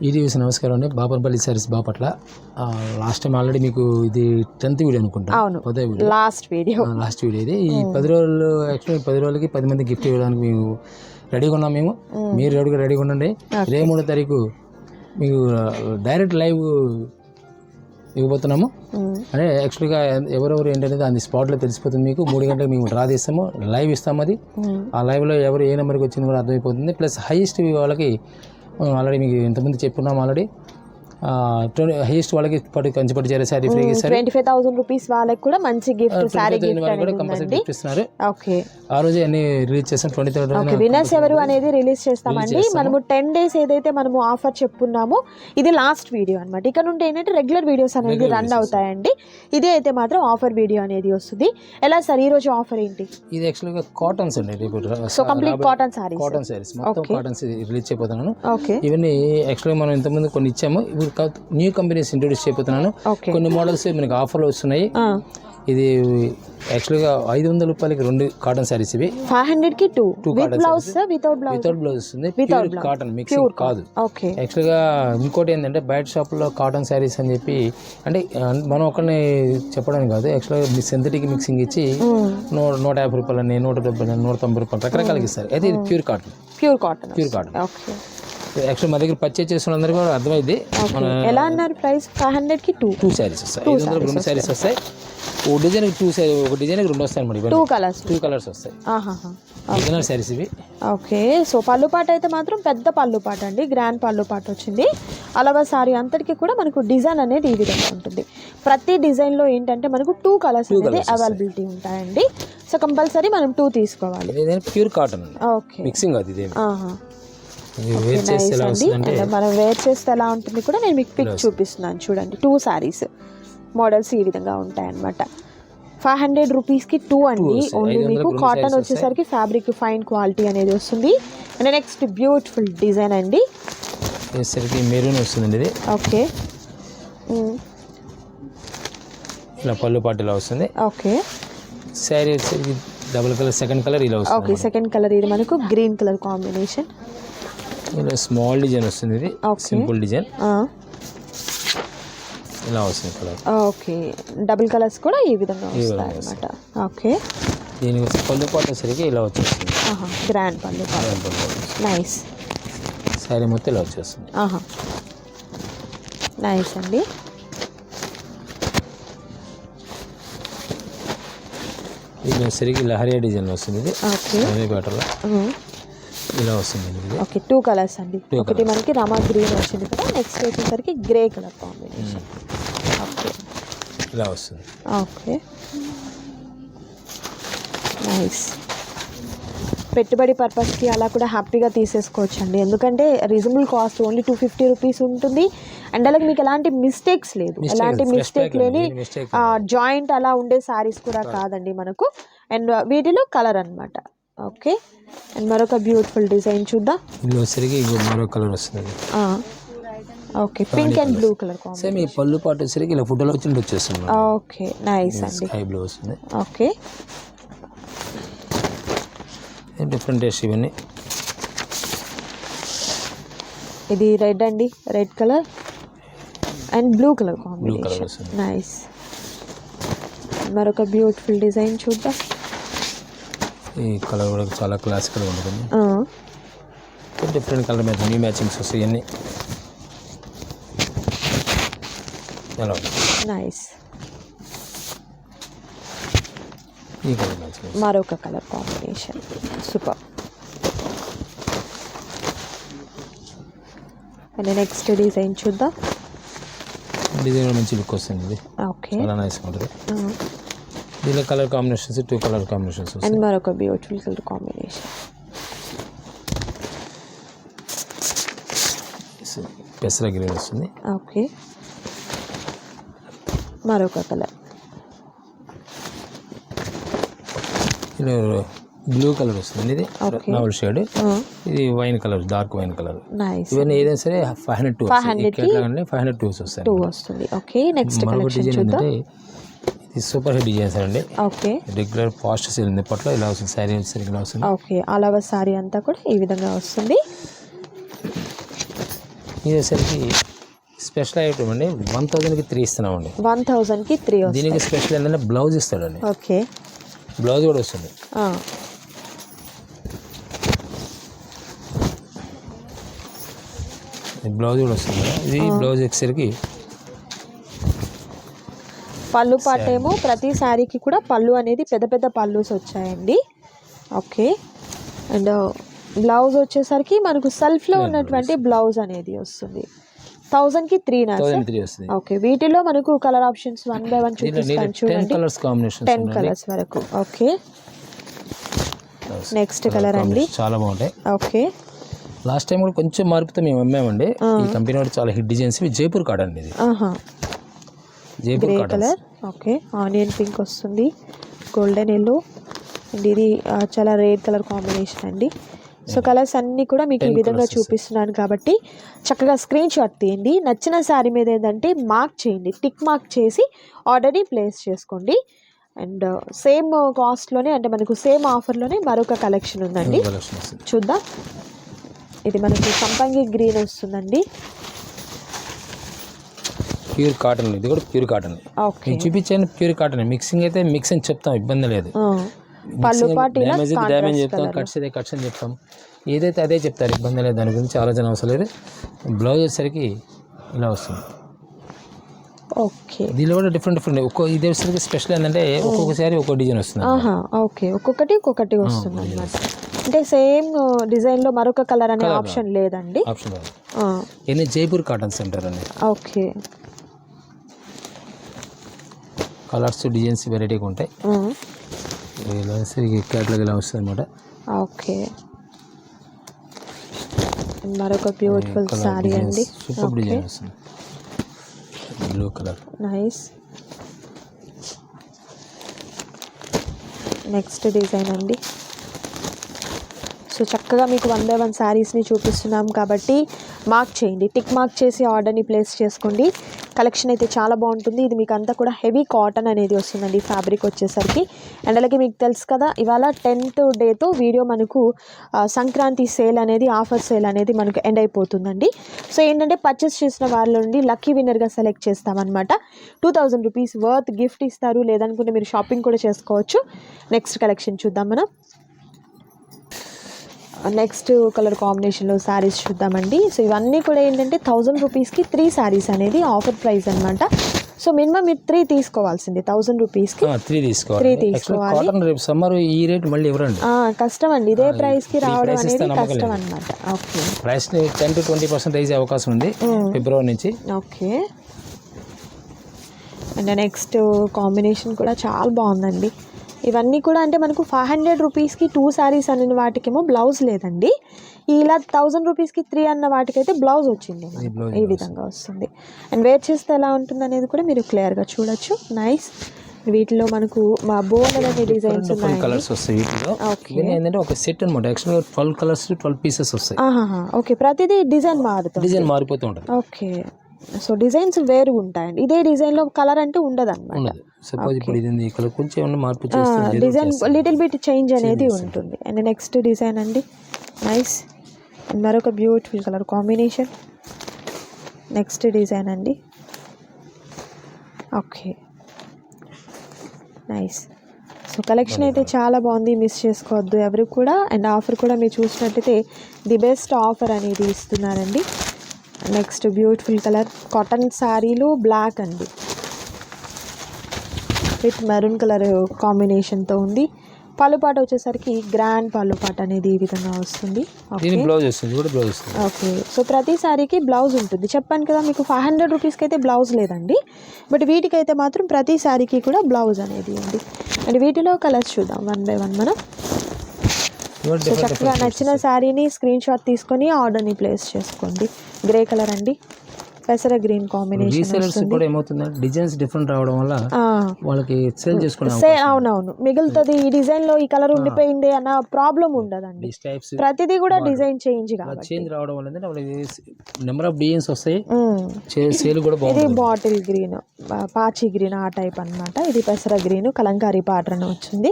ఇది నమస్కారం అండి. Bapanapalli saris Bapatla. Last time already మీకు ఇది 10th వీడియో అనుకుంటా. లాస్ట్ వీడియో ఇది. ఈ 10 రోజులు యాక్చువల్లీ 10 రోజులకి 10 మంది గిఫ్ట్ ఇవ్వడానికి మేము రెడీగా ఉన్నాం. మీరు రెడీగా ఉండండి. 23వ తారీఖు మీకు డైరెక్ట్ లైవ్ ఇవ్వబోతున్నాము. అంటే యాక్చువల్గా ఎవరెవరు ఏంటనేది అది స్పాట్లో తెలిసిపోతుంది. మీకు 3 గంటలకు మేము డ్రా తీస్తాము, లైవ్ ఇస్తాము. అది ఆ లైవ్లో ఎవరు ఏ నెంబర్కి వచ్చింది కూడా అర్థమైపోతుంది. ప్లస్ హైయెస్ట్ వాళ్ళకి ఆల్రెడీ మీకు ఇంతకుముందు చెప్పుకున్నాం. ఆల్రెడీ హైయెస్ట్ వాళ్ళకి కంచిపట్టు చేరే సారీ ఫ్రీ ఇస్తారు. 25,000 రూపీస్ వాళ్ళకి కూడా మంచి గిఫ్ట్ సారీ గిఫ్ట్ ఇస్తున్నారు. ఆ రోజు అన్ని రిలీజ్ చేస్తాం. 23rd విన్నర్స్ ఎవరు అనేది రిలీజ్ చేస్తామండి. మనము 10 days ఏదైతే మనము ఆఫర్ చెప్పుకున్నామో ఇది లాస్ట్ వీడియో అన్నమాట. ఇక్కడ నుండి ఏంటంటే రెగ్యులర్ వీడియోస్ అనేది రన్ అవుతాయండి. ఇది అయితే మాత్రం ఆఫర్ వీడియో అనేది వస్తుంది. ఎలా సార్ ఈ రోజు ఆఫర్ ఏంటి? ఇది యాక్చువల్గా కాటన్స్ అండి. సో కంప్లీట్ కాటన్ సారీస్ మొత్తం కాటన్స్ రిలీజ్ చేయబోతున్నాను. ఇవన్నీ యాక్చువల్గా మనం ఇంతకుముందు కొన్ని ఇచ్చాము. ఇప్పుడు న్యూ కంపెనీస్ ఇంట్రొడ్యూస్ చేయబోతున్నాను. కొన్ని మోడల్స్ మనకి ఆఫర్లు వస్తున్నాయి. ఇది యాక్చువల్గా 500 రూపాయలకి 2 కాటన్ సారీస్. ఇవి 500కి 2 బ్లౌజ్ వితౌట్ బ్లౌజ్ వస్తుంది. ప్యూర్ కాటన్ మిక్సింగ్ కాదు. యాక్చువల్గా ఇంకోటి ఏంటంటే బయట షాపుల్లో కాటన్ సారీస్ అని చెప్పి అంటే మనం ఒకరిని చెప్పడానికి కాదు. యాక్చువల్గా సింథటిక్ మిక్సింగ్ ఇచ్చి 150 రూపాయలని 170 190 రూపాయలు రకరకాలకి ఇస్తారు. అయితే ఇది ప్యూర్ కాటన్. యాక్చువల్ మా దగ్గర పర్చేజ్ చేసిన అందరికీ కూడా అర్థమైంది. ఎలా అన్నారు ప్రైస్? 500కి 2 సారీస్ వస్తాయి. 500కి 2 సారీస్ వస్తాయి. ఒక డిజైన్కి 2 సారీ, ఒక డిజైన్కి 2 వస్తాయి అన్నమాట. 2 కలర్స్ వస్తాయి. డిజైనర్ సారీస్ ఇవి. ఓకే. సో పళ్ళు పాట అయితే మాత్రం పెద్ద పళ్ళు పాట అండి, గ్రాండ్ పళ్ళు పాట వచ్చింది. అలాగే సారీ అంతటికి కూడా మనకు డిజైన్ అనేది ఈ విధంగా ఉంటుంది. ప్రతి డిజైన్లో ఏంటంటే మనకు 2 కలర్స్ అనేది అవైలబిలిటీ ఉంటాయండి. సో కంపల్సరీ మనం 2 తీసుకోవాలి. Pure cotton. ఓకే. మిక్సింగ్ అది ఇది. మనం వేర్ చేస్తే ఎలా ఉంటుంది కూడా నేను మీకు పిక్ చూపిస్తున్నాను చూడండి. 2 సారీస్ మోడల్స్ ఈ విధంగా ఉంటాయన్నమాట. 500 రూపీస్కి 2 అండి. ఓన్లీ మీకు కాటన్ వచ్చేసరికి ఫ్యాబ్రిక్ ఫైన్ క్వాలిటీ అనేది వస్తుంది. అండ్ నెక్స్ట్ బ్యూటిఫుల్ డిజైన్ అండి. మెరూన్ వస్తుందండి ఇది. ఓకే. ఇలా పళ్ళు పాటు ఇలా వస్తుంది. ఓకే. శారీ వచ్చేసరికి డబుల్ కలర్, సెకండ్ కలర్ ఇలా వస్తుంది. ఓకే. సెకండ్ కలర్ ఇది మనకు గ్రీన్ కలర్ కాంబినేషన్. ఇలా స్మాల్ డిజైన్ వస్తుంది. ఇది సింపుల్ డిజైన్ ఇలా వస్తుంది కలర్. ఓకే. డబుల్ కలర్స్ కూడా ఈ విధంగా వస్తాయి అన్నమాట. ఓకే. దీనికి పళ్ళు పాటు సరిగ్గా ఇలా వచ్చేస్తుంది. గ్రాండ్ పళ్ళు పాటు. నైస్. శారీ మొత్తం ఇలా వచ్చేస్తుంది. నైస్ అండి. ఇది సరిగ్గా లహరియా డిజైన్ వస్తుంది. ఇది లహరియా ప్యాటర్న్లో ఇలా వస్తుంది. ఓకే. 2 కలర్స్ అండి. ఒకటి మనకి రామా గ్రీన్ వచ్చింది కదా, నెక్స్ట్ వచ్చేసరికి గ్రే కలర్ కాంబినేషన్. ఓకే. ఇలా వస్తుంది. ఓకే. నైస్. పెట్టుబడి పర్పస్కి అలా కూడా హ్యాపీగా తీసేసుకోవచ్చు అండి. ఎందుకంటే రీజనబుల్ కాస్ట్ ఓన్లీ 250 రూపీస్ ఉంటుంది. అండ్ అలాగే మీకు ఎలాంటి మిస్టేక్స్ లేదు, ఎలాంటి మిస్టేక్ లేని జాయింట్ అలా ఉండే సారీస్ కూడా కాదండి మనకు. అండ్ వీటిలో కలర్ అన్నమాట. ఓకే. అండ్ మరొక బ్యూటిఫుల్ డిజైన్ చూద్దాం. మరొక కలర్ వస్తుంది. Okay. Pink and blue colour same ఈ పళ్ళు పాటు వచ్చేసరికి ఇలా ఫోటోలో వచ్చేస్తుంది. ఓకే. నైస్ అండి. స్కై బ్లూ వస్తుంది. ఓకే. డిఫరెంట్ టేస్ట్ ఇవన్నీ. ఇది రెడ్ అండి, red colour and blue colour combination. Nice. మరొక బ్యూటిఫుల్ డిజైన్ చూద్దాం. ఈ కలర్ కూడా చాలా క్లాసికల్గా ఉంటుంది. Different colour matching, new matchings వస్తాయి అన్నీ. నైస్. ఈ కలర్ మ్యాచింగ్, మరొక colour combination. Super. And next design చూద్దాం. డిజైన్ మంచి లుక్ వస్తుంది. ఇది ఓకే. చాలా నైస్గా ఉంటుంది. దీనిలో colour combinations 2 colour combinations. And మరొక బ్యూటిఫుల్ కలర్ కాంబినేషన్. పెసర గ్రీన్ వస్తుంది. ఓకే. మరొక కలర్. ఇది బ్లూ కలర్ వస్తుంది. ఇది నవల్ షేడ్. ఇది wine colour, dark wine colour. ఇవన్నీ ఏదైనా సరే 502 వస్తాయి. 2 వస్తుంది. ఓకే. నెక్స్ట్ కలెక్షన్ చూద్దాం. ఇది సూపర్ హిట్ డిజైన్స్ అండి. ఓకే. రెగ్యులర్ ఫాస్ట్ సేల్ ఉంది. ఇప్పట్లో ఇలా వస్తుంది. శారీ వచ్చేసరికి ఇలా వస్తుంది. ఓకే. ఆల్ ఓవర్ శారీ అంతా కూడా ఈ విధంగా వస్తుంది. ఇది వచ్చేసరికి స్పెషల్ ఐటమ్ అండి. 1000కి 3 ఇస్తున్నామండి. 1000కి 3 వస్తుంది. దీనికి స్పెషల్ ఏంటంటే బ్లౌజ్ ఇస్తాడండి. ఓకే, బ్లౌజ్ కూడా వస్తుంది. బ్లౌజ్ కూడా వస్తుంది. ఇది బ్లౌజ్ వచ్చేసరికి పళ్ళు పాటేమో ప్రతి శారీకి కూడా పళ్ళు అనేది పెద్ద పెద్ద పళ్ళుస్ వచ్చాయండి. ఓకే, అండ్ బ్లౌజ్ వచ్చేసరికి మనకు సెల్ఫ్లో ఉన్నటువంటి బ్లౌజ్ అనేది వస్తుంది. 1000కి 3 వస్తుంది. ఓకే, వీటిలో మనకు కలర్ ఆప్షన్స్ 1 by 1 చూపిస్తాను చూడండి. 10 కలర్స్ వరకు. ఓకే, నెక్స్ట్ కలర్ అండి. చాలా బాగుంటాయి. ఓకే, లాస్ట్ టైం కూడా కొంచెం మార్పుతో మేము అమ్మామండి. ఈ కంపెనీ వాడు చాలా హిట్ డిజైన్స్. జైపూర్ కాటన్ అండి. ఇది Jaipur colour. Okay, onion pink వస్తుంది, గోల్డెన్ ఎల్లో, అండ్ ఇది చాలా రేర్ కలర్ కాంబినేషన్ అండి. సో కలర్స్ అన్నీ కూడా మీకు ఈ విధంగా చూపిస్తున్నాను కాబట్టి చక్కగా స్క్రీన్ షాట్ తీయండి. నచ్చిన శారీ మీద ఏంటంటే మార్క్ చేయండి, టిక్ మార్క్ చేసి ఆర్డర్ని ప్లేస్ చేసుకోండి. అండ్ సేమ్ కాస్ట్లోనే అంటే మనకు సేమ్ ఆఫర్లోనే మరొక కలెక్షన్ ఉందండి, చూద్దాం. ఇది మనకి సంపంగి గ్రీన్ వస్తుందండి. Pure cotton. ఇది కూడా ప్యూర్ కాటన్. ఓకే, చూపించాను ప్యూర్ కాటన్. మిక్సింగ్ అయితే మిక్స్ అని చెప్తాం, ఇబ్బంది లేదు. డ్యామేజ్ అయితే డ్యామేజ్ చెప్తాం, కట్స్ అయితే కట్స్ అని చెప్తాం. ఏదైతే అదే చెప్తారు, ఇబ్బంది లేదు. దాని గురించి ఆలోచన అవసరం లేదు. బ్లౌజ్ వచ్చేసరికి ఇలా వస్తుంది. ఓకే, దీనిలో కూడా డిఫరెంట్ ఇది వచ్చేసరికి స్పెషల్ ఏంటంటే ఒక్కొక్క శారీ ఒక్కొక్క డిజైన్ వస్తుంది. ఓకే, ఒక్కొక్కటి వస్తుంది అన్నమాట. అంటే సేమ్ డిజైన్లో మరొక కలర్ అనే ఆప్షన్ లేదండి. ఆప్షన్ లేదు. ఇది జైపూర్ కాటన్ సెంటర్ అండి. ఓకే, కలర్స్ డిజైన్స్ వెరైటీగా ఉంటాయి. క్యాట్లాగ్ ఇలా వస్తుంది అనమాట. ఓకే, మరొక బ్యూటిఫుల్ సారీ అండి. సూపర్ డిజైన్ వస్తుంది. Blue colour, nice. Next design అండి. సో చక్కగా మీకు 1 by 1 శారీస్ని చూపిస్తున్నాం కాబట్టి మార్క్ చేయండి, టిక్ మార్క్ చేసి ఆర్డర్ని ప్లేస్ చేసుకోండి. కలెక్షన్ అయితే చాలా బాగుంటుంది. ఇది మీకు అంతా కూడా హెవీ కాటన్ అనేది వస్తుందండి ఫ్యాబ్రిక్ వచ్చేసరికి. అండ్ అలాగే మీకు తెలుసు కదా, ఇవాళ 10th డేతో వీడియో మనకు సంక్రాంతి సేల్ అనేది, ఆఫర్ సేల్ అనేది మనకు ఎండ్ అయిపోతుందండి. సో ఏంటంటే పర్చేస్ చేసిన వాళ్ళ నుండి లక్కీ విన్నర్గా సెలెక్ట్ చేస్తామన్నమాట. 2000 రూపీస్ వర్త్ గిఫ్ట్ ఇస్తారు. లేదనుకుంటే మీరు షాపింగ్ కూడా చేసుకోవచ్చు. నెక్స్ట్ కలెక్షన్ చూద్దాం మనం. నెక్స్ట్ కలర్ కాంబినేషన్లో శారీస్ చూద్దామండి. సో ఇవన్నీ కూడా ఏంటంటే 1000 రూపీస్కి 3 శారీస్ అనేది ఆఫర్ ప్రైస్ అనమాట. సో మినిమం మీరు 3 తీసుకోవాల్సింది. 1000 రూపీస్కి 3 తీసుకోవాలి. సమ్మర్ ఈ రేట్ మళ్ళీ ఎవరండి, కష్టం అండి. ఇదే ప్రైస్కి రావడం అనేది కష్టం అనమాట. ఓకే, ప్రైస్ 10 to 20% రైజ్ అవకాశం ఉంది ఫిబ్రవరి నుంచి. ఓకే, అండ్ నెక్స్ట్ కాంబినేషన్ కూడా చాలా బాగుందండి. ఇవన్నీ కూడా అంటే మనకు 500 రూపీస్కి 2 శారీస్ అన్న వాటికేమో బ్లౌజ్ లేదండి. ఇలా 1000 రూపీస్కి 3 అన్న వాటికైతే బ్లౌజ్ వచ్చింది. ఈ విధంగా వస్తుంది. అండ్ వేర్ చేస్తే ఎలా ఉంటుంది అనేది కూడా మీరు క్లియర్గా చూడొచ్చు. నైస్. వీటిలో మనకు మా బోర్డర్ అనే డిజైన్స్ ఉన్నాయి. కలర్స్ వస్తాయి వీటిలో. ఏంటంటే ఒక సెట్ అన్నమాట. యాక్చువల్గా 12 కలర్స్ 12 పీసెస్ వస్తాయి. ఓకే, ప్రతిదీ డిజైన్ మారిపోతూ ఉంటుంది. ఓకే, సో డిజైన్స్ వేరు ఉంటాయండి. ఇదే డిజైన్లో కలర్ అంటే ఉండదు అనమాట. సపోజ్ ఇప్పుడు ఇది కలర్ కొంచెం ఏమన్నా మార్పు చేస్తే డిజైన్ లిటిల్ బిట్ చేంజ్ అనేది ఉంటుంది. అండ్ నెక్స్ట్ డిజైన్ అండి. నైస్. అండ్ మరొక beautiful colour combination. Next design అండి. Okay, nice. సో కలెక్షన్ అయితే చాలా బాగుంది, మిస్ చేసుకోవద్దు ఎవరు కూడా. అండ్ ఆఫర్ కూడా మీరు చూసినట్టయితే ది బెస్ట్ ఆఫర్ అనేది ఇస్తున్నారండి. నెక్స్ట్ బ్యూటిఫుల్ కలర్ కాటన్ శారీలు బ్లాక్ అండి విత్ మెరూన్ కలర్ కాంబినేషన్తో ఉంది. పళ్ళుపాట వచ్చేసరికి గ్రాండ్ పళ్ళుపాట అనేది ఈ విధంగా వస్తుంది. ఓకే, సో ప్రతి శారీకి బ్లౌజ్ ఉంటుంది. చెప్పాను కదా మీకు 500 రూపీస్కి అయితే బ్లౌజ్ లేదండి. బట్ వీటికైతే మాత్రం ప్రతి శారీకి కూడా బ్లౌజ్ అనేది ఉంది. అండ్ వీటిలో కలర్స్ చూద్దాం 1 by 1 మనం. సో చక్కగా నచ్చిన శారీని స్క్రీన్ షాట్ తీసుకొని ఆర్డర్ని ప్లేస్ చేసుకోండి. గ్రే కలర్ అండి, పెసర గ్రీన్ కాంబినేషన్. డిజైన్స్ డిఫరెంట్ రావడం వల్ల వాళ్ళకి సేల్ చేసుకోవడం. అవునవును, మిగులుతుంది. ఈ డిజైన్ లో ఈ కలర్ ఉండిపోయింది అన్న ప్రాబ్లం ఉండదండి. ప్రతిదీ కూడా డిజైన్ చేంజ్ రావడం వల్ల నెంబర్ ఆఫ్ డిజైన్స్ వస్తాయి. సేల్ కూడా ఇది బాటిల్ గ్రీన్, పాచి గ్రీన్ ఆ టైప్ అన్నమాట. ఇది పెసర గ్రీన్ కలంకారీ ప్యాటర్న్ వచ్చింది,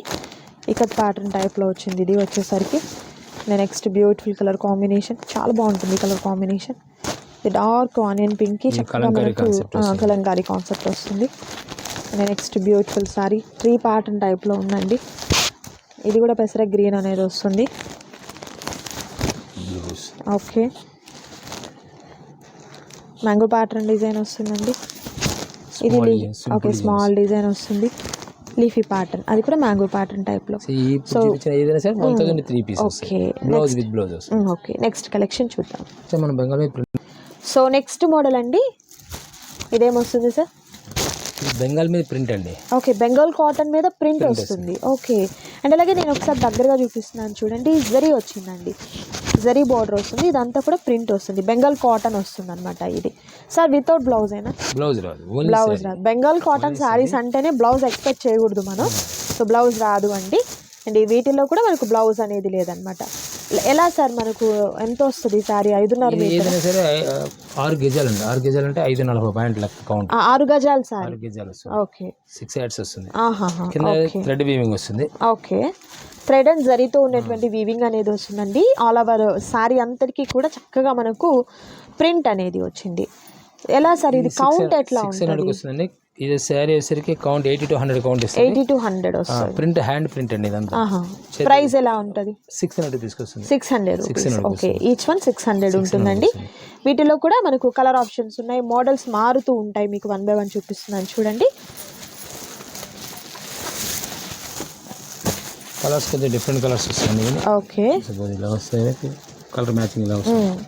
ఇకత్ ప్యాటర్న్ టైప్లో వచ్చింది ఇది వచ్చేసరికి. నెక్స్ట్ బ్యూటిఫుల్ కలర్ కాంబినేషన్, చాలా బాగుంటుంది కలర్ కాంబినేషన్. ఇది డార్క్ ఆనియన్ పింక్ కి చక్కగా మనకు కలంకారీ కాన్సెప్ట్ వస్తుంది. నెక్స్ట్ బ్యూటిఫుల్ సారీ 3 ప్యాటర్న్ టైప్లో ఉందండి. ఇది కూడా పెసర గ్రీన్ అనేది వస్తుంది. ఓకే, మ్యాంగో ప్యాటర్న్ డిజైన్ వస్తుందండి. ఇది ఓకే స్మాల్ డిజైన్ వస్తుంది. లీఫీ ప్యాటర్న్, అది కూడా మ్యాంగో ప్యాటర్న్ టైప్లో. ఓకే, నెక్స్ట్ కలెక్షన్ చూద్దాం. సో నెక్స్ట్ మోడల్ అండి, ఇదేమొస్తుంది సార్? బెంగాల్ మీద ప్రింట్ అండి. ఓకే, బెంగాల్ కాటన్ మీద ప్రింట్ వస్తుంది. ఓకే, అండ్ అలాగే నేను ఒకసారి దగ్గరగా చూపిస్తున్నాను చూడండి. జరీ వచ్చిందండి, జరీ బార్డర్ వస్తుంది. ఇదంతా కూడా ప్రింట్ వస్తుంది, బెంగాల్ కాటన్ వస్తుంది అనమాట. ఇది సార్ వితౌట్ బ్లౌజ్ అయినా? బ్లౌజ్ రాదు. బెంగాల్ కాటన్ శారీస్ అంటేనే బ్లౌజ్ ఎక్స్పెక్ట్ చేయకూడదు మనం. సో బ్లౌజ్ రాదు అండి. అండ్ వీటిలో కూడా మనకు బ్లౌజ్ అనేది లేదనమాట. ఎలా సార్ మనకు ఎంత వస్తుంది శారీ? 5.5 మీటర్. 6 గజాలు అండి. 6 గజాలు అంటే 540 పాయింట్ లెక్క కౌంట్. 6 గజాలు సార్. 6 గజాలు వస్తుంది. ఓకే, 6 యాడ్స్ వస్తుంది. కింద థ్రెడ్ వీవింగ్ వస్తుంది. ఓకే, థ్రెడ్ అండ్ జరీతో ఉన్నటువంటి వీవింగ్ అనేది వస్తుందండి. ఆల్ ఓవర్ శారీ అంతటికి కూడా చక్కగా మనకు ప్రింట్ అనేది వచ్చింది. ఎలా సార్ ఇది కౌంట్ ఎట్లా ఉంటుంది? ఇది శారీ వచ్చేసరికి కౌంట్ 80 to 100 కౌంట్ ఇస్తుంది. 80 to 100 వస్తుంది. ప్రింట్ హ్యాండ్ ప్రింట్ అండి ఇదంతా. ప్రైస్ ఎలా ఉంటుంది? 600 రూపీస్ వస్తుంది. 600 రూపీస్. ఓకే, ఈచ్ వన్ 600 ఉంటుందండి. వీటిలో కూడా మనకు కలర్ ఆప్షన్స్ ఉన్నాయి, మోడల్స్ మారుతూ ఉంటాయి. మీకు 1 by 1 చూపిస్తున్నాను చూడండి. కలర్స్ కొంచెం డిఫరెంట్ కలర్స్ వస్తాయండి. ఓకే, ఇలా వస్తాయి, కలర్ మ్యాచింగ్ ఇలా వస్తుంది.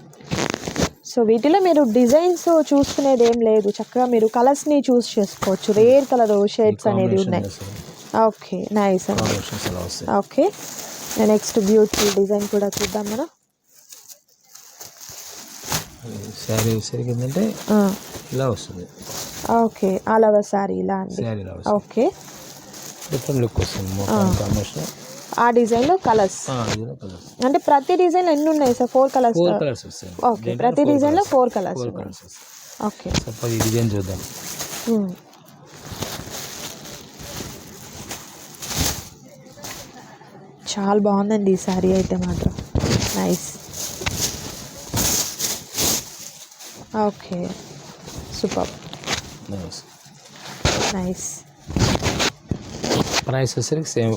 సో వీటిలో మీరు డిజైన్స్ చూసుకునేది ఏం లేదు, చక్కగా మీరు కలర్స్ని చూస్ చేసుకోవచ్చు. రేర్ కలర్ షేడ్స్ అనేది ఉన్నాయి. ఓకే, నైస్ అండి. ఓకే, నెక్స్ట్ బ్యూటిఫుల్ డిజైన్ కూడా చూద్దాం మనం. శారీ వచ్చేసరికి ఏంటంటే ఇలా వస్తుంది. ఓకే, ఆల్ ఓవర్ శారీ ఇలా అండి. ఓకే, డిఫరెంట్ లుక్ వస్తుంది. ఆ డిజైన్ లో కలర్స్ అంటే ప్రతి డిజైన్ ఎన్ని ఉన్నాయి సార్? 4 కలర్స్. ఓకే, ప్రతి డిజైన్ లో 4 కలర్స్. ఓకే, ఈ డిజైన్ చూద్దాం. చాలా బాగుందండి ఈ శారీ అయితే మాత్రం. Nice. Okay, super. Nice. Price వచ్చేసరికి సేమ్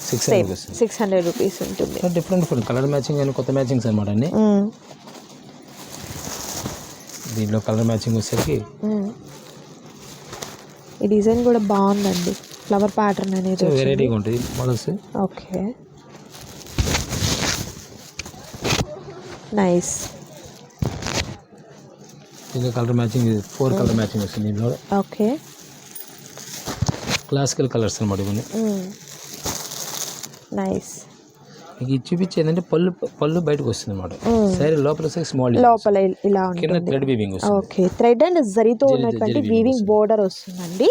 600 రూపీస్ ఉంటుంది. డిఫరెంట్ కలర్ మ్యాచింగ్ అని కొత్త మ్యాచింగ్స్ అనమాట అండి. దీంట్లో కలర్ మ్యాచింగ్ వచ్చేసరికి ఈ డిజైన్ కూడా బాగుందండి. ఫ్లవర్ ప్యాటర్న్ అనేది వెరైటీగా ఉంటుంది మోడల్స్. Okay, nice. దీంట్లో కలర్ మ్యాచింగ్ 4 కలర్ మ్యాచింగ్ వస్తుంది దీంట్లో. ఓకే, క్లాసికల్ కలర్స్ అనమాట ఇవన్నీ. నైస్. మీకు ఇది చూపించేది పళ్ళు బయటకు వస్తుంది అనమాట. సరే లోపల స్మాల్ లోపల ఇలా ఉంటుంది. థ్రెడ్ వీవింగ్ వస్తుంది. ఓకే, థ్రెడ్ అండ్ జరీతో ఉన్నటువంటి వీవింగ్ బోర్డర్ వస్తుందండి.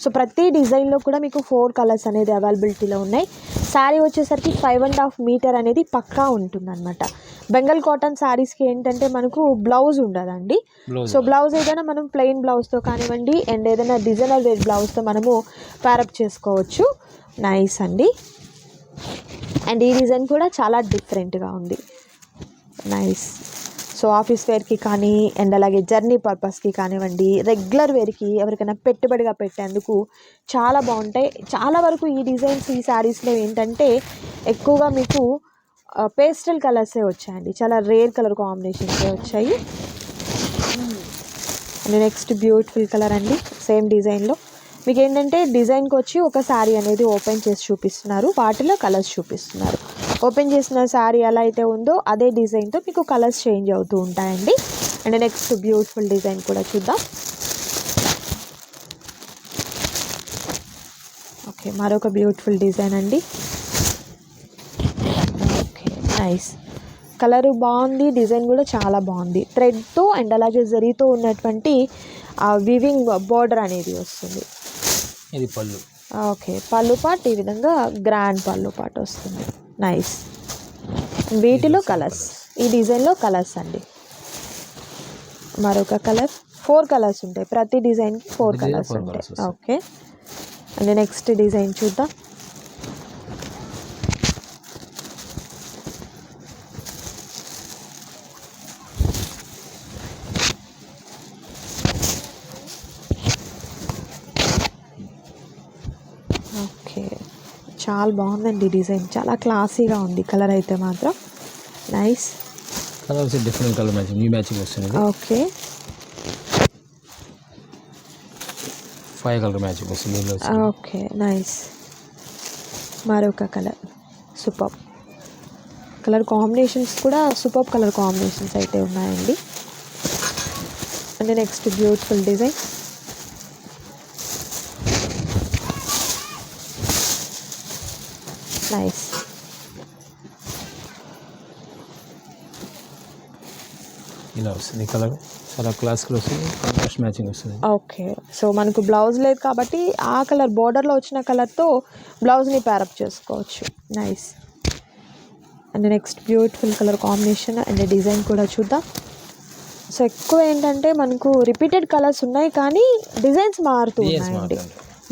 సో ప్రతి డిజైన్లో కూడా మీకు 4 కలర్స్ అనేది అవైలబిలిటీలో ఉన్నాయి. శారీ వచ్చేసరికి 5.5 మీటర్ అనేది పక్కా ఉంటుందన్నమాట. బెంగాల్ కాటన్ శారీస్కి ఏంటంటే మనకు బ్లౌజ్ ఉండదండి. సో బ్లౌజ్ ఏదైనా మనం ప్లెయిన్ బ్లౌజ్తో కానివ్వండి, అండ్ ఏదైనా డిజైనర్ వేర్ బ్లౌజ్తో మనము ప్యారప్ చేసుకోవచ్చు. నైస్ అండి. అండ్ ఈ డిజైన్ కూడా చాలా డిఫరెంట్గా ఉంది. నైస్. సో ఆఫీస్ వేర్కి కానీ, అండ్ అలాగే జర్నీ పర్పస్కి కానివ్వండి, రెగ్యులర్ వేర్కి ఎవరికైనా పెట్టుబడిగా పెట్టేందుకు చాలా బాగుంటాయి. చాలా వరకు ఈ డిజైన్స్ ఈ శారీస్లో ఏంటంటే ఎక్కువగా మీకు పేస్టల్ కలర్సే వచ్చాయండి. చాలా రేర్ కలర్ కాంబినేషన్సే వచ్చాయి. అండ్ నెక్స్ట్ బ్యూటిఫుల్ కలర్ అండి. సేమ్ డిజైన్లో మీకు ఏంటంటే డిజైన్కి వచ్చి ఒక శారీ అనేది ఓపెన్ చేసి చూపిస్తున్నారు, వాటిలో కలర్స్ చూపిస్తున్నారు. ఓపెన్ చేసిన శారీ ఎలా అయితే ఉందో అదే డిజైన్తో మీకు కలర్స్ చేంజ్ అవుతూ ఉంటాయండి. అండ్ నెక్స్ట్ బ్యూటిఫుల్ డిజైన్ కూడా చూద్దాం. ఓకే, మరొక బ్యూటిఫుల్ డిజైన్ అండి. Okay, nice. కలరు బాగుంది, డిజైన్ కూడా చాలా బాగుంది. థ్రెడ్తో అండ్ అలాగే జరీతో ఉన్నటువంటి వివింగ్ బోర్డర్ అనేది వస్తుంది. ఇది పళ్ళు. ఓకే, పళ్ళు పార్ట్ ఈ విధంగా గ్రాండ్ పళ్ళు పార్ట్ వస్తుంది. నైస్. వీటిలో కలర్స్, ఈ డిజైన్లో కలర్స్ అండి. మరొక కలర్, 4 కలర్స్ ఉంటాయి ప్రతి డిజైన్కి, 4 కలర్స్ ఉంటాయి. ఓకే, అండ్ నెక్స్ట్ డిజైన్ చూద్దాం. చాలా బాగుందండి డిజైన్, చాలా క్లాసీగా ఉంది. కలర్ అయితే మాత్రం నైస్. కలర్ వచ్చి different colour matching, new matching వస్తుంది. ఓకే 5 కలర్ మ్యాచింగ్ వస్తుంది. Okay nice. మరొక కలర్ సూపర్. కలర్ కాంబినేషన్స్ కూడా సూపర్ కలర్ కాంబినేషన్స్ అయితే ఉన్నాయండి. And next beautiful design. Nice. ఇలా వస్తుంది కలర్, చాలా క్లాసికల్ వస్తుంది, కాంట్రాస్ట్ మ్యాచింగ్ వస్తుంది. ఓకే సో మనకు బ్లౌజ్ లేదు కాబట్టి ఆ కలర్ బోర్డర్లో వచ్చిన కలర్తో బ్లౌజ్ని ప్యారప్ చేసుకోవచ్చు. Nice. And next beautiful colour combination and design కూడా చూద్దాం. సో ఎక్కువ ఏంటంటే మనకు రిపీటెడ్ కలర్స్ ఉన్నాయి కానీ డిజైన్స్ మారుతూ ఉన్నాయండి.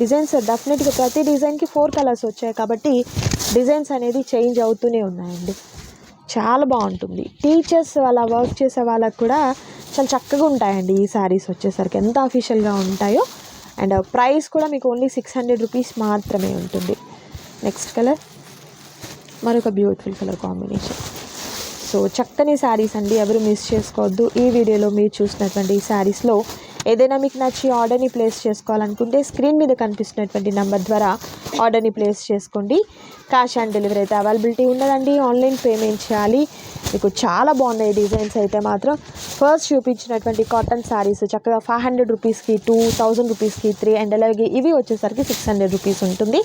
డిజైన్స్ డెఫినెట్గా ప్రతి డిజైన్కి 4 కలర్స్ వచ్చాయి కాబట్టి డిజైన్స్ అనేది చేంజ్ అవుతూనే ఉన్నాయండి. చాలా బాగుంటుంది. టీచర్స్ అలా వర్క్ చేసే వాళ్ళకు కూడా చాలా చక్కగా ఉంటాయండి ఈ శారీస్ వచ్చేసరికి, ఎంత అఫీషియల్గా ఉంటాయో. అండ్ ప్రైస్ కూడా మీకు ఓన్లీ 600 రూపీస్ మాత్రమే ఉంటుంది. నెక్స్ట్ కలర్ మరొక బ్యూటిఫుల్ కలర్ కాంబినేషన్. సో చక్కని శారీస్ అండి, ఎవరు మిస్ చేసుకోవద్దు. ఈ వీడియోలో మీరు చూసినటువంటి ఈ శారీస్లో ఏదైనా మీకు నచ్చి ఆర్డర్ని ప్లేస్ చేసుకోవాలనుకుంటే స్క్రీన్ మీద కనిపిస్తున్నటువంటి నెంబర్ ద్వారా ఆర్డర్ని ప్లేస్ చేసుకోండి. క్యాష్ ఆన్ డెలివరీ అయితే అవైలబిలిటీ ఉండదండి, ఆన్లైన్ పేమెంట్ చేయాలి. మీకు చాలా బాగున్నాయి డిజైన్స్ అయితే మాత్రం. ఫస్ట్ చూపించినటువంటి కాటన్ శారీస్ చక్కగా 500 రూపీస్కి 2, 1000 రూపీస్కి 3 అండ్ అలాగే ఇవి వచ్చేసరికి 600 రూపీస్ ఉంటుంది.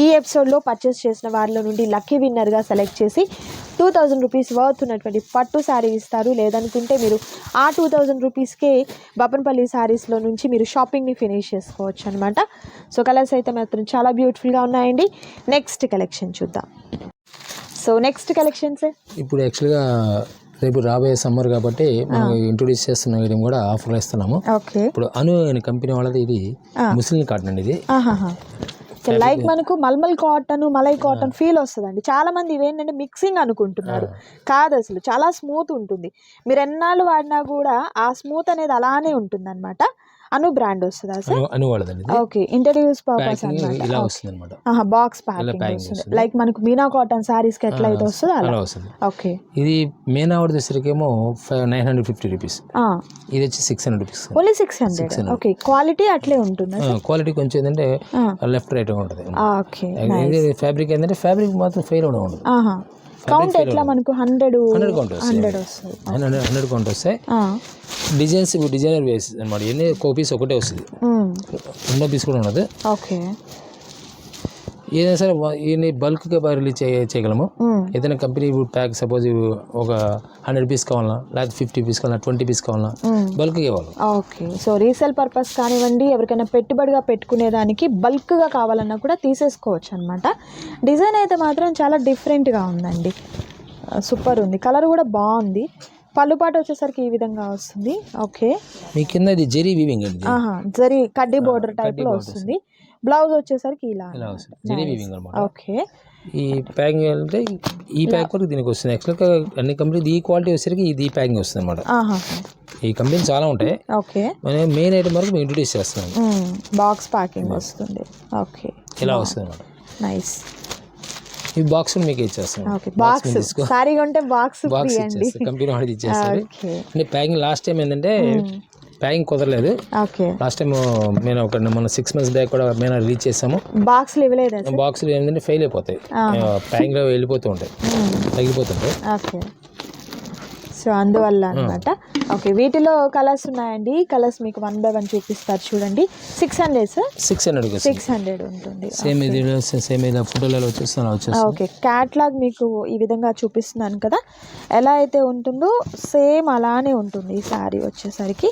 ఈ ఎపిసోడ్లో పర్చేస్ చేసిన వారిలో నుండి లక్కీ విన్నర్గా సెలెక్ట్ చేసి 2000 రూపీస్ వర్త్ ఉన్నటువంటి పట్టు శారీ ఇస్తారు. లేదనుకుంటే మీరు ఆ 2000 రూపీస్కే బపన్పల్లి శారీస్లో నుంచి మీరు షాపింగ్ని ఫినిష్ చేసుకోవచ్చు అనమాట. సో కలర్స్ అయితే మాత్రం చాలా బ్యూటిఫుల్గా ఉన్నాయండి. నెక్స్ట్ కలెక్షన్ చూద్దాం. సో నెక్స్ట్ కలెక్షన్స్ ఇప్పుడు యాక్చువల్గా రేపు రాబోయే సమ్మర్ కాబట్టి మనం ఇంట్రొడ్యూస్ చేస్తున్న ఐటమ్ కూడా ఆఫర్లో ఇస్తున్నాము. ఓకే ఇప్పుడు అను అనే కంపెనీ వాళ్ళది ఇది ముస్లిం కాటన్ అండి. ఇది లైక్ మనకు mulmul cotton, malai cotton feel వస్తుందండి. చాలా మంది ఇవేంటంటే మిక్సింగ్ అనుకుంటున్నారు, కాదు అసలు చాలా స్మూత్ ఉంటుంది. మీరు ఎన్నాళ్ళు వాడినా కూడా ఆ స్మూత్ అనేది అలానే ఉంటుంది అనమాట. అను బ్రాండ్ వస్తుందా సార్? అను వాళ్ళదండి. ఓకే ఇంట్రడ్యూస్ పర్పస్ ఇలా వస్తుంది అనమాట. బాక్స్ ప్యాకింగ్ వస్తుంది. లైక్ మనకు మీనా కాటన్ సారీస్ కి ఎట్లా అయితే వస్తుందో అలా వస్తుంది. ఓకే ఇది మీనా వాడి వచ్చేసరికేమో 950 రూపీస్, ఇది వచ్చి 600 రూపీస్. ఓన్లీ 600. ఓకే క్వాలిటీ అట్లే ఉంటుంది. క్వాలిటీ కొంచెం ఏంటంటే లెఫ్ట్ రైట్ ఉంటుంది. ఓకే ఫ్యాబ్రిక్ ఏంటంటే ఫ్యాబ్రిక్ మాత్రం ఫెయిల్ అవడం ఉండదు. కౌంట్ ఎట్లా మనకు 100 కౌంట్ వస్తుంది. 100 కౌంట్ వస్తాయి. డిజైన్స్ డిజైనర్ వేస్ అనమాట. ఎన్ని ఒక పీస్ ఒకటే వస్తుంది, రెండో పీస్ కూడా ఉండదు. ఓకే ఏదైనా సరే ఇవన్నీ బల్క్గా రిలీజ్ చేయగలము. ఏదైనా కంపెనీ ప్యాక్ సపోజ్ ఒక 100 పీస్ కావాలన్నా, లేకపోతే 50 పీస్ కావాలన్నా, 20 పీస్ కావాలన్నా బల్క్గా ఇవ్వాలి. ఓకే సో రీసేల్ పర్పస్ కానివ్వండి, ఎవరికైనా పెట్టుబడిగా పెట్టుకునేదానికి బల్క్గా కావాలన్నా కూడా తీసేసుకోవచ్చు అనమాట. డిజైన్ అయితే మాత్రం చాలా డిఫరెంట్గా ఉందండి, సూపర్ ఉంది. కలర్ కూడా బాగుంది. పళ్ళుపాటు వచ్చేసరికి ఈ విధంగా వస్తుంది. ఓకే మీ కింద ఇది జరీ వీవింగ్ అండి, జరీ కడ్డీ బోర్డర్ టైప్లో వస్తుంది. బ్లౌజ్ వచ్చేసరికి ఇలా వస్తుంది, జరీ వీవింగ్ అనమాట. ఓకే ఈ ప్యాకింగ్ అంటే ఈ ప్యాక్ వరకు దీనికి వస్తుంది. యాక్చువల్గా అన్ని కంపెనీ ఈ క్వాలిటీ వచ్చేసరికి ఇది ప్యాకింగ్ వస్తుంది అనమాట. ఈ కంపెనీ చాలా ఉంటాయి. ఓకే మెయిన్ ఐటమ్ వరకు మేము ఇంట్రొడ్యూస్ చేస్తున్నాం. బాక్స్ ప్యాకింగ్ వస్తుంది. ఓకే ఇలా వస్తుంది అనమాట. నైస్. ఈ బాక్స్ మీకు ఇచ్చేస్తాం. బాక్స్ సారీ కొంటే బాక్స్ కంపెనీ వాడికి ఇచ్చేస్తారు. అంటే ప్యాకింగ్ లాస్ట్ టైం ఏంటంటే ప్యాకింగ్ కుదరలేదు. లాస్ట్ టైం నేను మన 6 months బ్యాక్ కూడా మేము రిలీజ్ చేసాము. బాక్స్లు ఇవ్వలేదు. బాక్స్లు ఏంటంటే ఫెయిల్ అయిపోతాయి, ప్యాకింగ్ లో వెళ్ళిపోతూ ఉంటాయి, తగ్గిపోతుంటాయి. ఓకే సో అందువల్ల అనమాట. ఓకే వీటిలో కలర్స్ ఉన్నాయండి. కలర్స్ మీకు 1 by 1 చూపిస్తారు చూడండి. 600 ఉంటుంది. సేమ్ ఫోటోలలో వచ్చేస్తాను. ఓకే క్యాట్లాగ్ మీకు ఈ విధంగా చూపిస్తున్నాను కదా, ఎలా అయితే ఉంటుందో సేమ్ అలానే ఉంటుంది. ఈ శారీ వచ్చేసరికి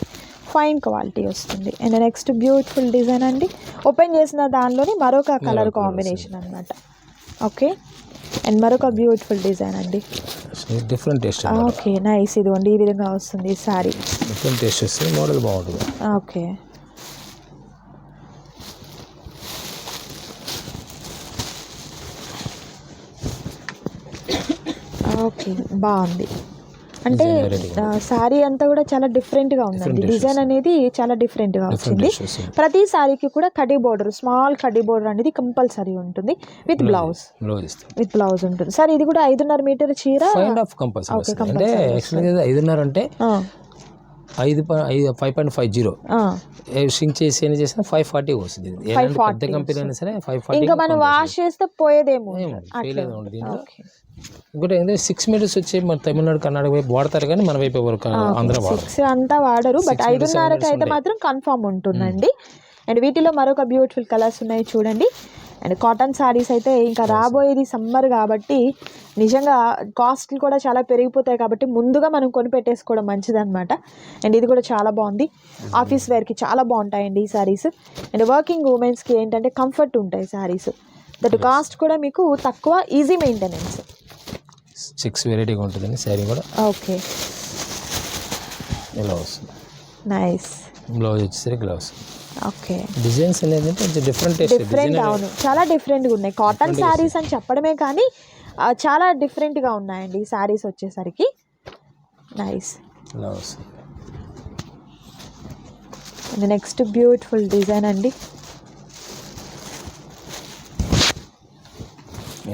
ఫైన్ క్వాలిటీ వస్తుంది. అండ్ నెక్స్ట్ బ్యూటిఫుల్ డిజైన్ అండి. ఓపెన్ చేసిన దానిలోని మరొక కలర్ కాంబినేషన్ అనమాట. ఓకే అండ్ మరొక బ్యూటిఫుల్ డిజైన్ అండి, డిఫరెంట్ టేస్ట్. Okay nice. ఇదిగోండి ఈ విధంగా వస్తుంది ఈ సారీ, డిఫరెంట్ టేస్ట్ వస్తుంది, మోడల్ బాగుంటుంది. ఓకే ఓకే బాగుంది. అంటే శారీ అంతా కూడా చాలా డిఫరెంట్గా ఉందండి. డిజైన్ అనేది చాలా డిఫరెంట్గా వచ్చింది. ప్రతి శారీకి కూడా కడ్డీ బోర్డర్, స్మాల్ కడ్డీ బోర్డర్ అనేది కంపల్సరీ ఉంటుంది విత్ బ్లౌజ్ ఉంటుంది. సార్ ఇది కూడా 5.5 మీటర్ చీర. 5.5 అంటే 5.50 షింక్ చేసి ఏం చేసినా 540 వస్తుంది. పెద్ద కంపెనీ అయినా సరే 540. ఇంకా మనం వాష్ చేస్తే పోయేదేమో. ఇంకోటి ఏంటంటే 6 మీటర్స్ వచ్చి మన తమిళనాడు కర్ణాటక వైపు వాడతారు, కానీ మన వైపు ఎవరు ఆంధ్ర 6 అంతా వాడరు. బట్ 5.5కి అయితే మాత్రం కన్ఫర్మ్ ఉంటుందండి. అండ్ వీటిలో మరొక బ్యూటిఫుల్ కలర్స్ ఉన్నాయి చూడండి. అండ్ కాటన్ శారీస్ అయితే ఇంకా రాబోయేది సమ్మర్ కాబట్టి నిజంగా కాస్ట్లు కూడా చాలా పెరిగిపోతాయి కాబట్టి ముందుగా మనం కొని పెట్టేసుకోవడం మంచిదన్నమాట. అండ్ ఇది కూడా చాలా బాగుంది. ఆఫీస్ వేర్కి చాలా బాగుంటాయండి ఈ శారీస్. అండ్ వర్కింగ్ ఉమెన్స్కి ఏంటంటే కంఫర్ట్ ఉంటాయి శారీస్. దట్ కాస్ట్ కూడా మీకు తక్కువ, ఈజీ మెయింటెనెన్స్. 6 వెరైటీగా ఉంటుందండి శారీ కూడా. ఓకే, ఇలా వస్తుంది. నైస్. బ్లౌజ్ వచ్చేసరికి ఇలా వస్తుంది. ఓకే, డిజైన్స్ అనేది కొంచెం డిఫరెంట్. అవును, చాలా డిఫరెంట్గా ఉన్నాయి. కాటన్ శారీస్ అని చెప్పడమే కానీ చాలా డిఫరెంట్గా ఉన్నాయండి ఈ శారీస్ వచ్చేసరికి. నైస్. ఇలా వస్తుంది. నెక్స్ట్ బ్యూటిఫుల్ డిజైన్ అండి.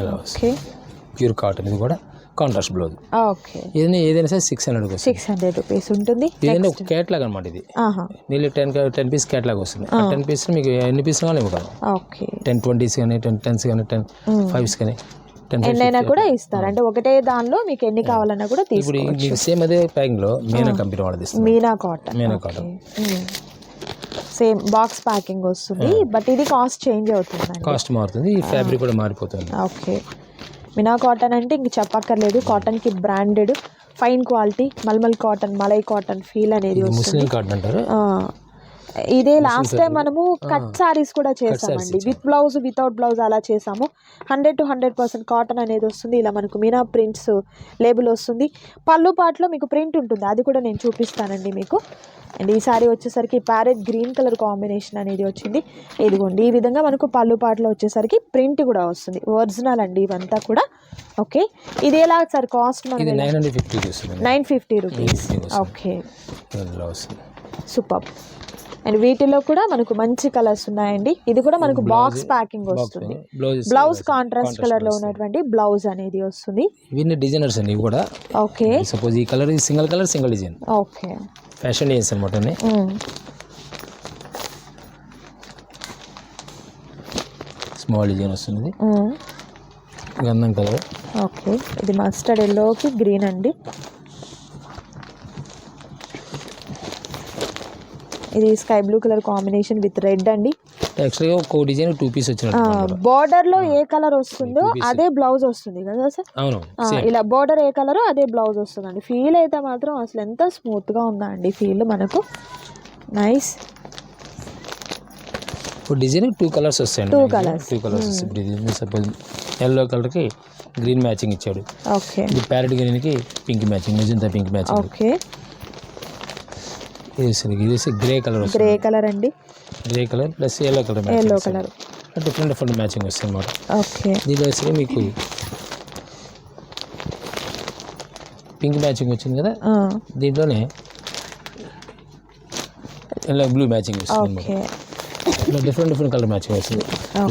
ఇలా వస్తుంది. ప్యూర్ కాటన్, ఇది కూడా కాంట్రాస్ట్ బ్లౌజ్. ఓకే, ఏదైనా సరే 600 రూపీస్ ఉంటుంది. ఏదైనా ఒక కేటలాగ్ అనమాట. ఇది నీళ్ళు 10 పీస్ కేటలాగ్ వస్తుంది. 10 పీస్ మీకు ఎన్ని పీస్ కావాలి ఇవ్వగలం. ఓకే, 10 20s కానీ 10 10s కానీ 10 5s కానీ 10 ఎన్నైనా కూడా ఇస్తారు. అంటే ఒకటే దానిలో మీకు ఎన్ని కావాలన్నా కూడా తీసుకోవచ్చు. ఇప్పుడు సేమ్ అదే ప్యాకింగ్ లో మీనా కంపెనీ వాళ్ళది, Meena cotton same box packing వస్తుంది. బట్ ఇది కాస్ట్ చేంజ్ అవుతుంది, కాస్ట్ మారుతుంది, ఈ ఫ్యాబ్రిక్ కూడా మారిపోతుంది. ఓకే, మీనా కాటన్ అంటే ఇంక చెప్పక్కర్లేదు. కాటన్కి branded fine quality malmal cotton, malai cotton feel అనేది ముస్లిం కాటన్ అంటారు. ఇదే లాస్ట్ టైం మనము కట్ సారీస్ కూడా చేసామండి, విత్ బ్లౌజ్ వితౌట్ బ్లౌజ్ అలా చేసాము. 100 to 100% కాటన్ అనేది వస్తుంది. ఇలా మనకు మీనా ప్రింట్స్ లేబుల్ వస్తుంది. పళ్ళు పాటలో మీకు ప్రింట్ ఉంటుంది, అది కూడా నేను చూపిస్తానండి మీకు. అండ్ ఈ సారీ వచ్చేసరికి ప్యారెట్ గ్రీన్ కలర్ కాంబినేషన్ అనేది వచ్చింది. ఇదిగోండి ఈ విధంగా మనకు పళ్ళు పాటలో వచ్చేసరికి ప్రింట్ కూడా వస్తుంది. ఒరిజినల్ అండి ఇవంతా కూడా. ఓకే, ఇది ఎలా sir cost? 950 rupees. Okay, super. And వీటిలో కూడా మనకు మంచి కలర్స్ ఉన్నాయండి. ఇది కూడా మనకు బాక్స్ ప్యాకింగ్ వస్తుంది. బ్లౌజ్ కాంట్రాస్ట్ కలర్ లో ఉన్నటువంటి బ్లౌజ్ అనేది వస్తుంది. ఇవన్నీ డిజైనర్స్ అండి ఇవి కూడా. ఓకే, సపోజ్ ఈ colour single colour single design. Okay, fashion designs అనమాట. స్మాల్ డిజైన్ వస్తుంది, గంధం కలర్. ఓకే, ఇది మస్టర్డ్ ఎల్లోకి గ్రీన్ అండి. ఇది sky blue colour combination with red అండి. యాక్చువల్గా ఒక డిజైన్ 2 పీస్ వచ్చినట్టు. బోర్డర్ లో ఏ కలర్ వస్తుందో అదే బ్లౌజ్ వస్తుంది కదా సార్? అవును, ఇలా బోర్డర్ ఏ కలర్ అదే బ్లౌజ్ వస్తుందండి. ఫీల్ అయితే మాత్రం అసలు ఎంత స్మూత్ గా ఉందా అండి ఫీల్ మనకు. నైస్. డిజైన్ 2 కలర్స్ వస్తాయండి. 2 కలర్స్ వస్తాయి. సపోజ్ ఎల్లో కలర్ కి గ్రీన్ మ్యాచింగ్ ఇచ్చాడు. ఓకే, ఇది ప్యారెట్ గ్రీన్ కి pink matching, magenta pink matching. Okay, ఇది గ్రే కలర్. గ్రే కలర్ అండి. Grey colour plus yellow colour. Different matching వస్తుంది అన్నమాట. ఓకే, దీనిలో వచ్చి మీకు పింక్ మ్యాచింగ్ వచ్చింది కదా, దీంట్లోనే ఎల్లో బ్లూ మ్యాచింగ్ వస్తుంది. డిఫరెంట్ కలర్ మ్యాచింగ్ వస్తుంది.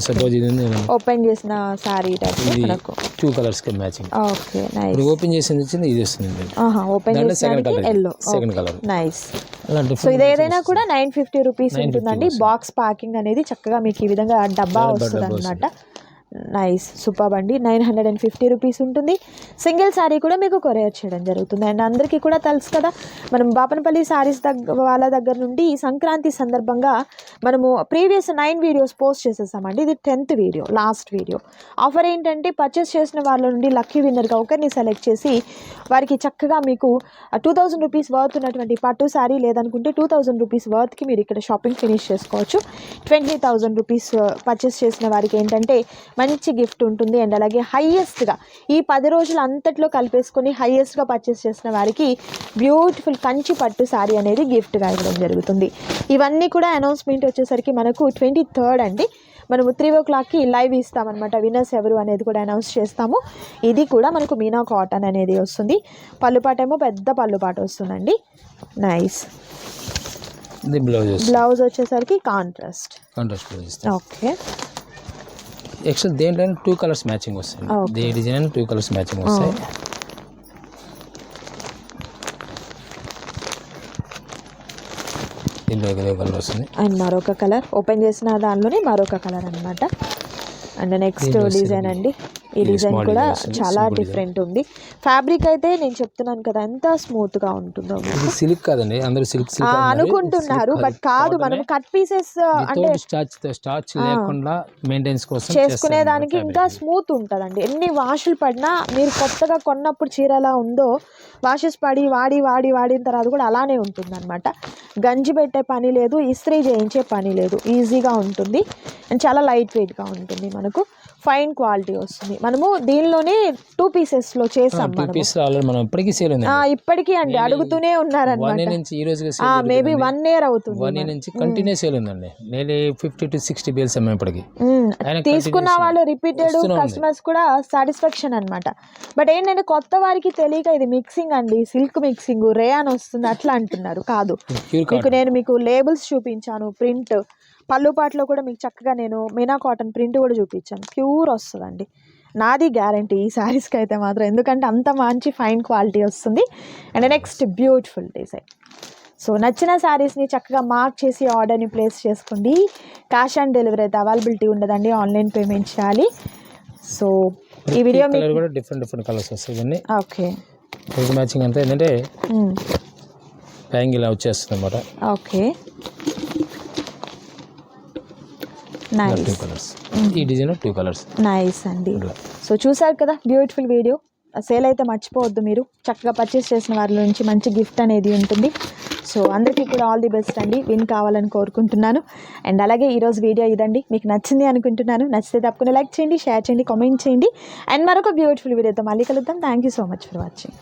సపోజ్ ఇది ఓపెన్ చేసిన సారీ టైప్ మనకు 2 కలర్స్ కి మ్యాచింగ్. Okay, nice. ఇప్పుడు ఓపెన్ చేసింది వచ్చింది ఇది వస్తుంది. ఓపెన్ చేసిన yellow, second colour. Nice. So ఇది ఏదైనా కూడా 950 రూపీస్ ఉంటుందండి. బాక్స్ ప్యాకింగ్ అనేది చక్కగా మీకు ఈ విధంగా డబ్బా వస్తుంది అనమాట. నైస్, సూపర్ అండి. 950 రూపీస్ ఉంటుంది. సింగిల్ శారీ కూడా మీకు కొరియర్ చేయడం జరుగుతుంది. అండ్ అందరికీ కూడా తెలుసు కదా, మనం బాపనపల్లి శారీస్ వాళ్ళ దగ్గర నుండి సంక్రాంతి సందర్భంగా మనము ప్రీవియస్ 9 వీడియోస్ పోస్ట్ చేసేసామండి. ఇది 10th video, last video. Offer ఏంటంటే పర్చేస్ చేసిన వాళ్ళ నుండి లక్కీ విన్నర్గా ఒకరిని సెలెక్ట్ చేసి వారికి చక్కగా మీకు 2000 రూపీస్ వర్త్ ఉన్నటువంటి పట్టు శారీ, లేదనుకుంటే 2000 రూపీస్ వర్త్కి మీరు ఇక్కడ షాపింగ్ ఫినిష్ చేసుకోవచ్చు. 20,000 రూపీస్ పర్చేస్ చేసిన వారికి ఏంటంటే మంచి గిఫ్ట్ ఉంటుంది. అండ్ అలాగే హైయెస్ట్గా ఈ 10 రోజులు అంతట్లో కలిపేసుకొని హైయెస్ట్గా పర్చేస్ చేసిన వారికి బ్యూటిఫుల్ కంచి పట్టు శారీ అనేది గిఫ్ట్గా ఇవ్వడం జరుగుతుంది. ఇవన్నీ కూడా అనౌన్స్మెంట్ వచ్చేసరికి మనకు 23rd అండి. మనము 3 లైవ్ ఇస్తామన్నమాట. విన్నర్స్ ఎవరు అనేది కూడా అనౌన్స్ చేస్తాము. ఇది కూడా మనకు మీనా కాటన్ అనేది వస్తుంది. పళ్ళుపాట ఏమో పెద్ద పళ్ళుపాట వస్తుందండి. నైస్. బ్లౌజ్ వచ్చేసరికి కాంట్రాస్ట్ బ్లౌజ్. ఓకే. యాక్చువల్ దేంట్లో 2 కలర్స్ మ్యాచింగ్ వస్తాయి. దే డిజైన్ 2 కలర్స్ మ్యాచింగ్ వస్తాయి. దీంట్లో ఇదే కలర్ వస్తుంది అండ్ మరొక కలర్ ఓపెన్ చేసిన దానిలోనే మరొక కలర్ అన్నమాట. అండ్ నెక్స్ట్ డిజైన్ అండి. ఈ డిజైన్ కూడా చాలా డిఫరెంట్ ఉంది. ఫ్యాబ్రిక్ అయితే నేను చెప్తున్నాను కదా ఎంత స్మూత్ గా ఉంటుందో. ఇది సిల్క్ కాదండి, అందరూ సిల్క్ అనుకుంటున్నారు, బట్ కాదు. మనం కట్ పీసెస్ అంటే స్టార్చ్ లేకుండా మెయింటెనెన్స్ కోసం చేసుకునే దానికి ఇంకా స్మూత్ ఉంటుందండి. ఎన్ని వాషులు పడినా మీరు కొత్తగా కొన్నప్పుడు చీర ఎలా ఉందో వాషెస్ పడి వాడిన తర్వాత కూడా అలానే ఉంటుంది అనమాట. గంజి పెట్టే పని లేదు, ఇస్త్రీ చేయించే పని లేదు, ఈజీగా ఉంటుంది. అండ్ చాలా లైట్ వెయిట్గా ఉంటుంది. మనకు ఫైన్ క్వాలిటీ వస్తుంది. మనము దీనిలోనే 2 పీసెస్లో చేసాం. మనం ఇప్పటికీ అండి అడుగుతూనే ఉన్నారనమాట. మేబీ 1 year అవుతుంది. 1 year నుంచి కంటిన్యూస్ సేల్ ఉందండి. నేను 50 to 60 బేల్స్ అమ్మాయి ఇప్పటికి. తీసుకున్న వాళ్ళు రిపీటెడ్ కస్టమర్స్ కూడా సాటిస్ఫాక్షన్ అనమాట. బట్ ఏంటంటే కొత్త వారికి తెలియక ఇది మిక్సింగ్ అండి, సిల్క్ మిక్సింగ్, రేయాన్ వస్తుంది అట్లా అంటున్నారు. కాదు, మీకు లేబుల్స్ చూపించాను, ప్రింట్ పళ్ళుపాట్లో కూడా మీకు చక్కగా నేను మీనా కాటన్ ప్రింట్ కూడా చూపించాను. ప్యూర్ వస్తుందండి, నాది గ్యారంటీ ఈ శారీస్కి అయితే మాత్రం. ఎందుకంటే అంత మంచి ఫైన్ క్వాలిటీ వస్తుంది. And next beautiful design. So నచ్చిన శారీస్ని చక్కగా మార్క్ చేసి ఆర్డర్ని ప్లేస్ చేసుకోండి. క్యాష్ ఆన్ డెలివరీ అయితే అవైలబిలిటీ ఉండదండి, ఆన్లైన్ పేమెంట్ చేయాలి. సో ఈ వీడియో కూడా డిఫరెంట్ కలర్స్ వస్తాయి. ఓకే. మ్యాచింగ్ అంతా ఏంటంటే బ్యాంగిల్ వచ్చేస్తుంది అన్నమాట. ఓకే. నైస్. ఈ డిజైన్ 2 కలర్స్. నైస్ అండి. సో చూసారు కదా బ్యూటిఫుల్ వీడియో. సేల్ అయితే మర్చిపోవద్దు, మీరు చక్కగా పర్చేస్ చేసిన వారి నుంచి మంచి గిఫ్ట్ అనేది ఉంటుంది. సో అందరికీ కూడా ఆల్ ది బెస్ట్ అండి, విన్ కావాలని కోరుకుంటున్నాను. అండ్ అలాగే ఈరోజు వీడియో ఇదండి, మీకు నచ్చింది అనుకుంటున్నాను. నచ్చితే తప్పకుండా లైక్ చేయండి, షేర్ చేయండి, కామెంట్ చేయండి. అండ్ మరొక బ్యూటిఫుల్ వీడియోతో మళ్ళీ కలుద్దాం. Thank you so much for watching.